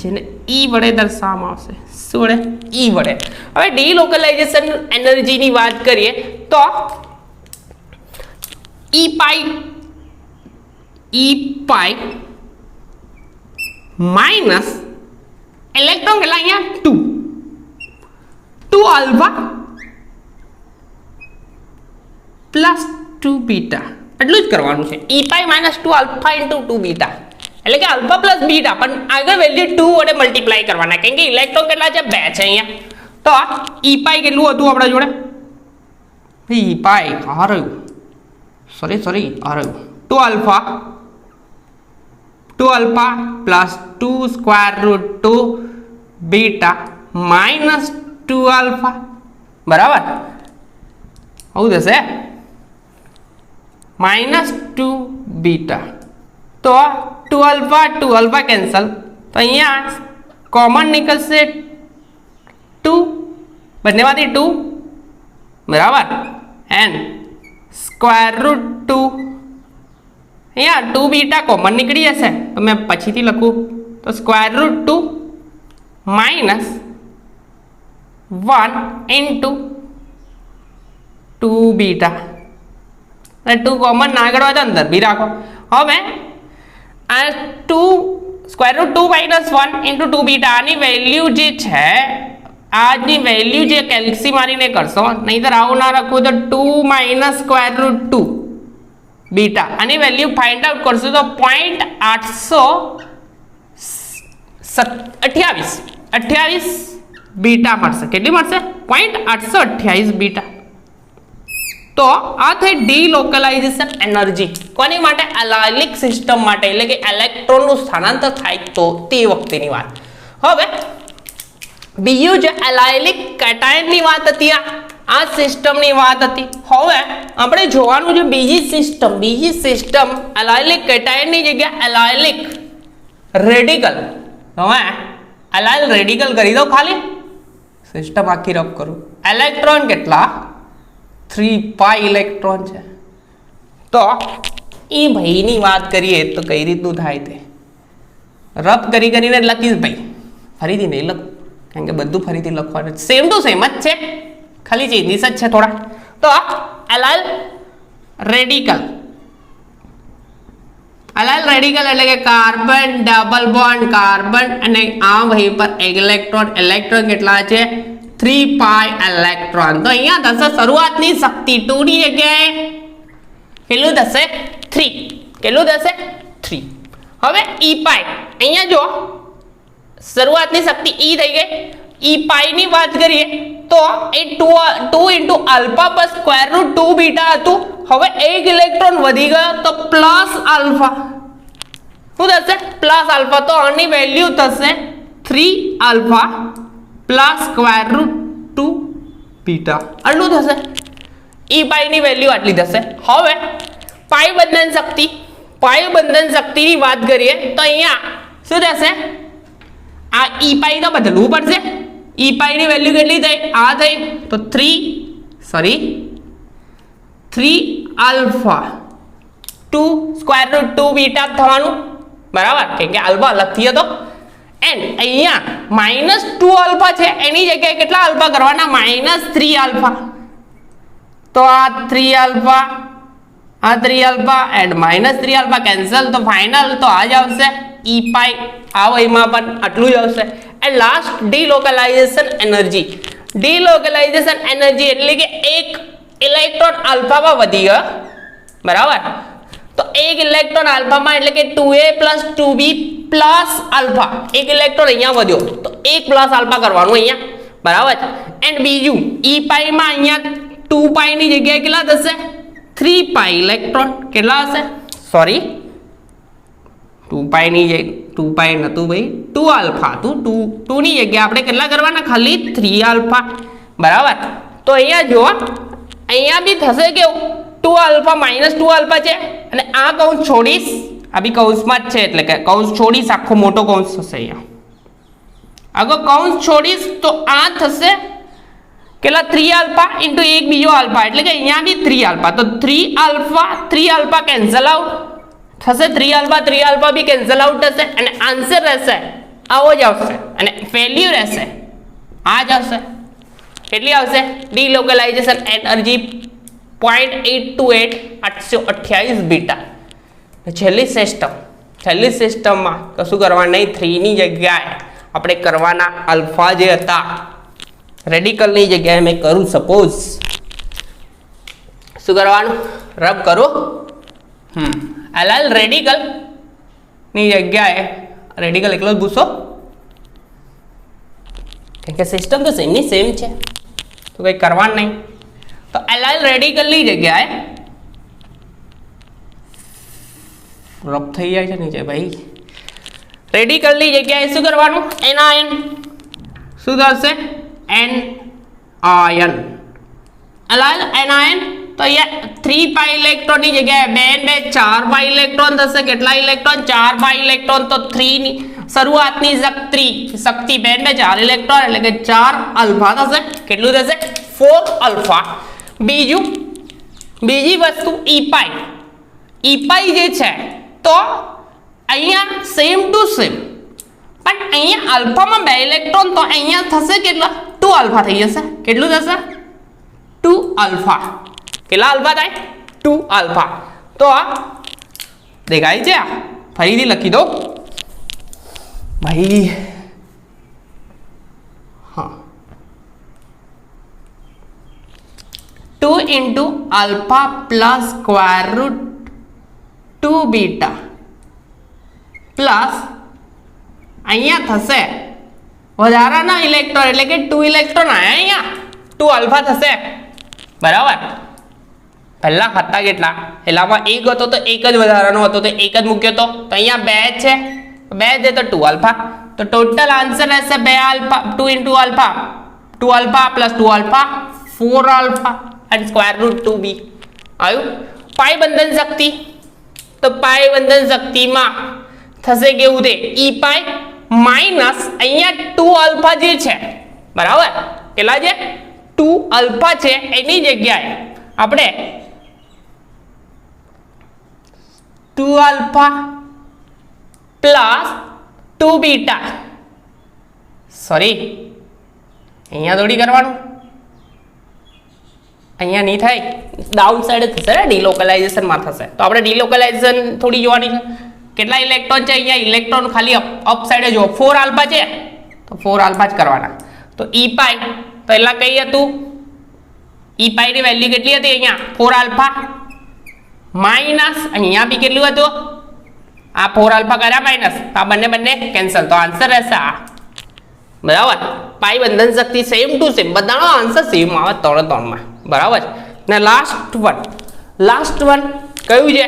જેને ઈ વડે દર્શાવવામાં આવશે. શું વડે? ઈ વડે. હવે ડિલોકેલાઇઝેશન એનર્જીની વાત કરીએ તો ઈ પાઈ માઇનસ ઇલેક્ટ્રોન કેટલા અહીંયા? 2 અલ્ફા પ્લસ 2 બીટા, એટલું જ કરવાનું છે. E pi minus 2 alpha into 2 beta એટલે કે અલ્ફા પ્લસ બીટા, પણ આગળ વેલ્યુ 2 વડે મલ્ટીપ્લાય કરવાના, કેમ કે ઇલેક્ટ્રોન કેટલા છે? 2 છે અહીંયા. તો ઈ પાઈ કેટલું હતું આપણા જોડે? ઈ પાઈ આ રહ્યું, સોરી આ રહ્યું 2 alpha plus 2 square root 2 beta minus 2 alpha, બરાબર. આવું થશે માઇનસ 2 બીટા. તો 2 અલ્ફા કેન્સલ, તો અહીંયા કોમન નીકળશે 2, બંનેમાંથી 2, બરાબર. એન્ડ સ્ક્વેર રૂટ 2, અહીંયા 2 બીટા કોમન નીકળી જશે, તો મેં પછીથી લખું તો square root 2 minus 1 into 2 beta. અને 2 કોમન ના આગળ વધે અંદર બી રાખો. હવે આ 2 square root 2 minus 1 into 2 beta, આની વેલ્યુ જે છે, આજની વેલ્યુ જે કેલ્સી મારીને કરશો, નહીંતર આવું ના રાખવું તો 2 માઇનસ સ્ક્વેર રૂટ 2 બીટા, આની વેલ્યુ ફાઇન્ડ આઉટ કરશો તો 0.828 બીટા મળશે. કેટલી મળશે? 0.828 બીટા. તો આ થઈ ડિલોકેલાઇઝેશન એનર્જી. કોની માટે? એલાયલિક સિસ્ટમ માટે, એટલે કે ઇલેક્ટ્રોનનું સ્થાનાંતર થાય તો તે વખતેની વાત. હવે બીજું જે એલાયલિક કેટાયનની વાત હતી, આ સિસ્ટમની વાત હતી. હવે આપણે જોવાનું છે બીજી સિસ્ટમ એલાયલિક કેટાયનની જગ્યાએ એલાયલિક રેડિકલ. હવે એલાયલ રેડિકલ કરી દો, ખાલી સિસ્ટમ આખી રફ કરું. ઇલેક્ટ્રોન કેટલા? 3 ઇલેક્ટ્રોન છે. તો એ ભાઈની વાત કરીએ તો કઈ રીતનું થાય તે રફ કરીને લખીશ ભાઈ, ફરીથી નહીં લખું કારણ કે બધું ફરીથી લખવાનું સેમ ટુ સેમ જ છે, ખાલી ચેન્જીસ જ છે થોડા. તો એલાયલ રેડિકલ એટલે કે કાર્બન ડબલ બોન્ડ કાર્બન અને આ ભાઈ પર ઇલેક્ટ્રોન કેટલા છે? 3 ઇલેક્ટ્રોન. તો અહીંયા થશે શરૂઆતની શક્તિ 2 ની જગ્યાએ કેટલું થશે? 3. કેટલું થશે? 3. હવે E પાઈ અહીંયા જો શરૂઆતની શક્તિ E થઈ ગઈ. E પાઈ ની વાત કરીએ તો એ 2 ઇન્ટુ આલ્ફા પર સ્ક્વેર રૂટ 2 બીટા હતું. હવે એક ઇલેક્ટ્રોન વધી ગયો તો પ્લસ આલ્ફા. શું થશે? Plus alpha. તો આની વેલ્યુ થશે 3 alpha plus square root 2 beta. આટલું થશે. E પાઈ ની વેલ્યુ આટલી થશે. હવે પાઈ બંધન શક્તિની વાત કરીએ તો અહીંયા શું થશે? આ E પાઈ તો બદલવું પડશે. E પાઈ ની વેલ્યુ કેટલી થઈ? આ થઈ તો 3 આલ્ફા 2 સ્ક્વેર રૂટ 2 બીટા થવાનું, બરાબર? કેમ કે આલ્ફા અલગથી હતો. એન્ડ અહીંયા -2 આલ્ફા છે, એની જગ્યાએ કેટલા આલ્ફા કરવાના? -3 આલ્ફા. તો આ 3 આલ્ફા એન્ડ -3 આલ્ફા કેન્સલ, તો ફાઇનલ તો આ જ આવશે E પાઈ. આવો એમાં પણ આટલું જ આવશે. એન્ડ લાસ્ટ ડિલોકલાઇઝેશન એનર્જી એટલે કે એક ઇલેક્ટ્રોન આલ્ફામાં વધી ગયો, બરાબર? તો એક ઇલેક્ટ્રોન આલ્ફામાં એટલે કે 2a + 2b + આલ્ફા, એક ઇલેક્ટ્રોન અહીંયા વધ્યો તો 1 + આલ્ફા કરવાનું અહીંયા, બરાબર? એન્ડ બીજું E પાઈમાં અહીંયા 2 પાઈ ની જગ્યાએ કેટલા થશે? 3 પાઈ ઇલેક્ટ્રોન. કેટલા હશે? સોરી 2 પાઈ ની જગ્યાએ 2 પાઈ નતું ભાઈ, 2 આલ્ફા હતું. 2 ની જગ્યાએ આપણે કેટલા કરવાના? ખાલી 3 આલ્ફા, બરાબર? તો અહીંયા જો અહીંયા બી થશે કેવું? 2 આલ્ફા -2 આલ્ફા છે અને આ કૌંસ છોડીશ, આ બી કૌંસમાં જ છે એટલે કે કૌંસ છોડીશ, આખો મોટો કૌંસ થશે. અહીંયા આગળ કૌંસ છોડીશ તો આ થશે કેટલા? 3 આલ્ફા ઇન્ટુ એક બીજો આલ્ફા એટલે કે અહીંયા બી 3 આલ્ફા. તો 3 આલ્ફા કેન્સલ આઉટ થશે. 3 આલ્ફા બી કેન્સલ આઉટ થશે અને આન્સર રહેશે આવો જ આવશે અને વેલ્યુ રહેશે આ જ આવશે. કેટલી આવશે? ડિલોકલાઇઝેશન એનર્જી 0.828 828 બીટા. છેલ્લી સિસ્ટમમાં કશું કરવાનું નહીં. 3 ની જગ્યાએ આપણે કરવાના આલ્ફા જે હતા રેડિકલની જગ્યાએ મેં કરું સપોઝ શું કરવાનું? રબ કરું. એલાયલ રેડિકલ ની જગ્યાએ રેડિકલ એકલો જ ભૂસો, કેમ કે સિસ્ટમ તો સેમ છે તો કંઈ કરવાનું નહીં. તો એલાયલ રેડિકલની જગ્યાએ રબ થઈ જાય છે નીચે ભાઈ. રેડિકલની જગ્યાએ શું કરવાનું? એનાયન. શું થશે? એનાયન. એનાયન તો અહીંયા 3 પાઈ ઇલેક્ટ્રોન ની જગ્યાએ 2 4 પાઈ ઇલેક્ટ્રોન થશે. કેટલા ઇલેક્ટ્રોન? 4 પાઈ ઇલેક્ટ્રોન. તો 3 ની શરૂઆતની શક્તિ 2 4 ઇલેક્ટ્રોન એટલે કે 4 આલ્ફા થશે. કેટલું થશે? 4 આલ્ફા. બીજી વસ્તુ E પાઈ જે છે તો અહીંયા સેમ ટુ સેમ, પણ અહીંયા આલ્ફામાં 2 ઇલેક્ટ્રોન તો અહીંયા થશે કેટલા? 2 આલ્ફા થઈ જશે. કેટલું થશે? 2 આલ્ફા. કેટલા આલ્ફા થાય? 2 આલ્ફા. તો આ દેખાય છે? ફરીથી લખી દો ભાઈ. હા, 2 into alpha plus square root 2 beta plus અહીંયા થશે વધારાના ઇલેક્ટ્રોન એટલે કે 2 ઇલેક્ટ્રોન આયા અહીંયા 2 આલ્ફા થશે, બરાબર? પહેલા હતા કેટલા? પહેલામાં 1 હતો તો 1 જ વધારાનો હતો તો 1 જ મૂક્યો તો અહીંયા 2 છે, 2 છે તો 2 આલ્ફા. તો ટોટલ આન્સર રહેશે 2 alpha 2 into alpha 2 alpha plus 2 alpha 4 alpha and square root 2b आयु पाई बंधन शक्ति तो पाई बंधन शक्ति में थसे केवुं ते e पाई माइनस अहींया 2 अल्फा जे छे बराबर केटला जे 2 अल्फा छे एनी जग्याए आपणे 2 अल्फा प्लस 2 बीटा सॉरी अहींया थोड़ी करवानुं अहींया नहीं थाय डाउन साइड थशे ने डिलोकलाइजेशन में थशे तो आपणे डिलोकलाइजेशन थोड़ी जोवानी छे કેટલા ઇલેક્ટ્રોન છે અહીંયા ઇલેક્ટ્રોન ખાલી અપ સાઈડે જો 4 આલ્ફા છે તો 4 આલ્ફા જ કરવાના તો e પાઈ પહેલા કઈ હતું e પાઈ ની વેલ્યુ કેટલી હતી અહીંયા 4 આલ્ફા માઈનસ અહીંયા બી કેટલું હતું આ 4 આલ્ફા કર્યા માઈનસ તો આ બંને બંને કેન્સલ તો આન્સર રહેશે આ બરાબર પાઈ બંધન શક્તિ સેમ ટુ સેમ બધાનો આન્સર સેમ આવે 3 માં બરાબર ને લાસ્ટ વન કયું છે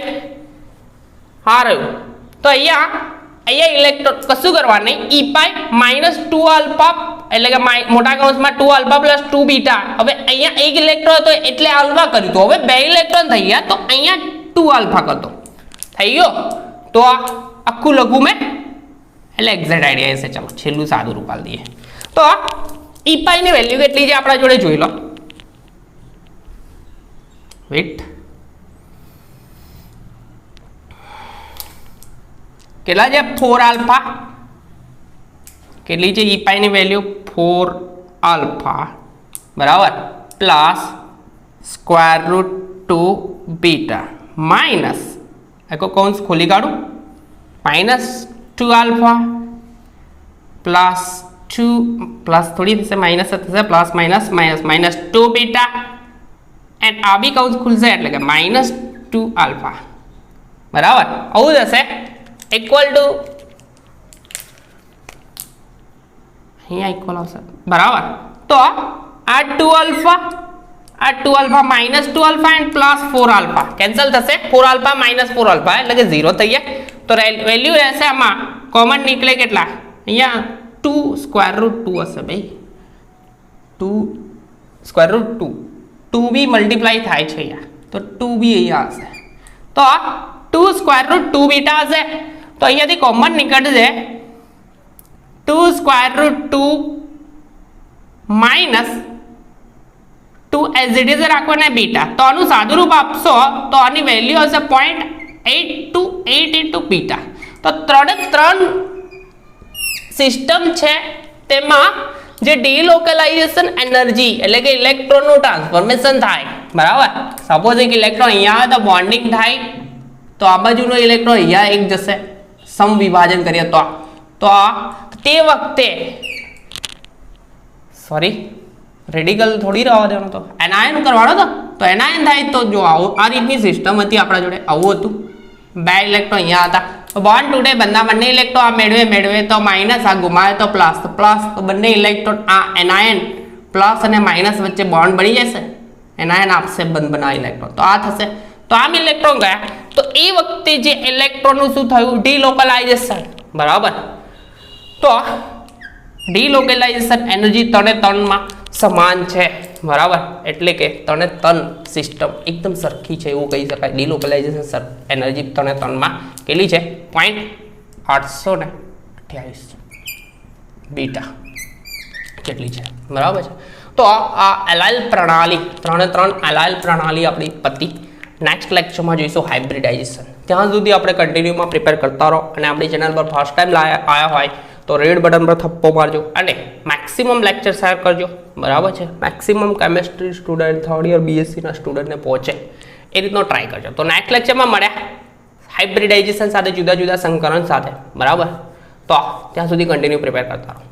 હા રહ્યું तो अहिया इलेक्ट्रॉन कशु करवा नहीं ई पाई माइनस 2 अल्फा એટલે કે મોટા કૌંસમાં 2 અલ્ફા પ્લસ 2 બીટા હવે અહીંયા એક ઇલેક્ટ્રોન હતો એટલે અલ્ફા કર્યું તો હવે બે ઇલેક્ટ્રોન થઈ ગયા તો અહીંયા 2 અલ્ફા કરતો થઈ ગયો તો આ આખું લઘુ મેં એટલે એક્ઝેક્ટ આઈડિયા છે ચલો છેલ્લું સાદું રૂપ આલ દઈએ તો ई पाई ની વેલ્યુ કેટલી છે આપણા જોડે જોઈ લો વેટ કેટલા છે 4 આલ્ફા કેટલી છે e પાઈ ની વેલ્યુ 4 આલ્ફા બરાબર plus square root 2 beta minus આખો કૌંસ ખોલી કાઢું માઇનસ 2 આલ્ફા પ્લસ 2 પ્લસ થોડી થશે માઇનસ થશે plus minus minus minus 2 beta and આ બી કૌંસ ખુલશે એટલે કે માઇનસ 2 આલ્ફા બરાબર આવું થશે इक्वल टू इक्वल बराबर तो आ 2 alpha minus 2 alpha and plus 4 alpha cancel थशे 4 अल्फा माइनस 4 अल्फा એટલે કે 0 થઈ જાય તો વેલ્યુ રહેશે આમાં કોમન નીકળે કેટલા અહીંયા 2 સ્ક્વેર રૂટ 2 હશે ભાઈ 2 સ્ક્વેર રૂટ 2 2 બી મલ્ટીપ્લાય થાય છે અહીંયા તો 2 બી અહીંયા હશે તો 2 સ્ક્વેર રૂટ 2 બીટા હશે तो अहींयाथी कॉमन निकळशे 2 square root 2 minus 2 as it is राखवाना बीटा तो आनु सादुं रूप आपशो तो आनी वेल्यू हशे 0.828 इंटू बीटा तो त्रण सिस्टम छे तेमां जे डिलोकलाइजेशन एनर्जी एटले के इलेक्ट्रॉननुं ट्रांसफॉर्मेशन थाय बराबर सपोज एक इलेक्ट्रॉन अहींया आवे तो बॉन्डिंग थाय तो आ बाजुनो इलेक्ट्रॉन अहींया एक जशे सम विभाजन करिए तो ते वक्ते सॉरी रेडिकल थोड़ी रहा देवानो तो एनायन करवानो तो एनायन थाय तो जो आ रीतनी सिस्टम हती आपणा जोडे आवुं हतुं बे इलेक्ट्रॉन अहींया हता तो बॉन्ड तूटे बंने इलेक्ट्रॉन आ मेळवे तो माइनस आ गुमावे तो प्लस तो बंने इलेक्ट्रॉन आ एनायन प्लस अने माइनस वच्चे बॉन्ड बनी जशे एनायन आपसे बंद बना इलेक्ट्रॉन तो आ थशे तो आम इलेक्ट्रॉन गया तो ए वक्ते जे इलेक्ट्रॉन नु शुं थयुं डिलोकलाइजेशन बराबर तो डिलोकलाइजेशन एनर्जी 3 में समान है बराबर एटले के 3 सिस्टम एकदम सरखी है एवं कही शकाय डिलोकलाइजेशन एनर्जी 3 में केटली है 0.828 बीटा केटली है बराबर है तो आ एलाइल प्रणाली 3 एलाइल प्रणाली अपनी पति नेक्स्ट लेक्चर में जोईशुं हाइब्रिडाइजेशन त्यां सुधी आपणे कंटिन्यू में प्रिपेर करता रहो અને આપણી ચેનल पर फर्स्ट टाइम आया होय तो रेड बटन पर थप्पो मारजो અને मैक्सिमम लेक्चर शेयर करजो बराबर है maximum chemistry student third year BSc ना स्टूडेंट ने पहुंचे ए रीतनो ट्राय करजो तो नेक्स्ट लेक्चर में मळ्या हाइब्रिडाइजेशन साथे जुदा जुदा संकरण साथे बराबर तो त्यां सुधी कंटिन्यू प्रिपेर करता रहो।